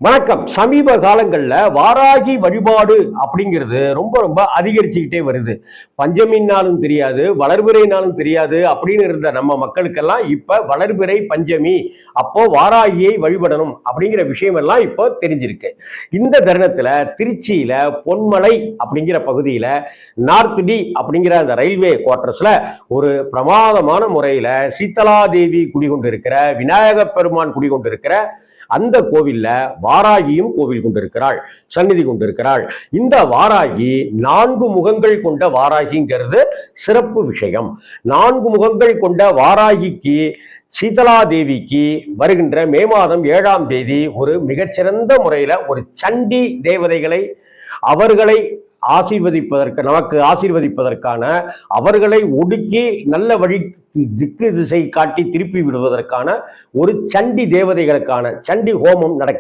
வணக்கம். சமீப காலங்கள்ல வாராகி வழிபாடு அப்படிங்கிறது ரொம்ப ரொம்ப அதிகரிச்சுக்கிட்டே வருது. பஞ்சமின்னாலும் தெரியாது, வளர்பிறைனாலும் தெரியாது அப்படின்னு இருந்த நம்ம மக்களுக்கெல்லாம் இப்ப வளர்பிறை பஞ்சமி, அப்போ வாராகியை வழிபடணும் அப்படிங்கிற விஷயம் எல்லாம் இப்போ தெரிஞ்சிருக்கு. இந்த தருணத்துல திருச்சியில பொன்மலை அப்படிங்கிற பகுதியில நார்த் டி அப்படிங்கிற அந்த ரயில்வே குவார்டர்ஸ்ல ஒரு பிரமாதமான முறையில சீதலாதேவி குடிகொண்டிருக்கிற, விநாயக பெருமான் குடிகொண்டிருக்கிற அந்த கோவில்ல வாராகியும் கோவில் கொண்டிருக்கிறாள், சந்நிதி கொண்டிருக்கிறாள். இந்த வாராகி 4 முகங்கள் கொண்ட வாராகிங்கிறது சிறப்பு விஷயம். 4 முகங்கள் கொண்ட வாராகிக்கு சீதலாதேவிக்கு வருகின்ற மே மாதம் 7ஆம் தேதி ஒரு மிகச்சிறந்த முறையில ஒரு சண்டி தேவதைகளை அவர்களை ஆசீர்வதிப்பதற்கு நமக்கு ஆசீர்வதிப்பதற்கான அவர்களை ஒடுக்கி நல்ல வழி திக்கு திசை காட்டி திருப்பி விடுவதற்கான ஒரு சண்டி தேவதைகளுக்கான சண்டி ஹோமம் நடக்கும்.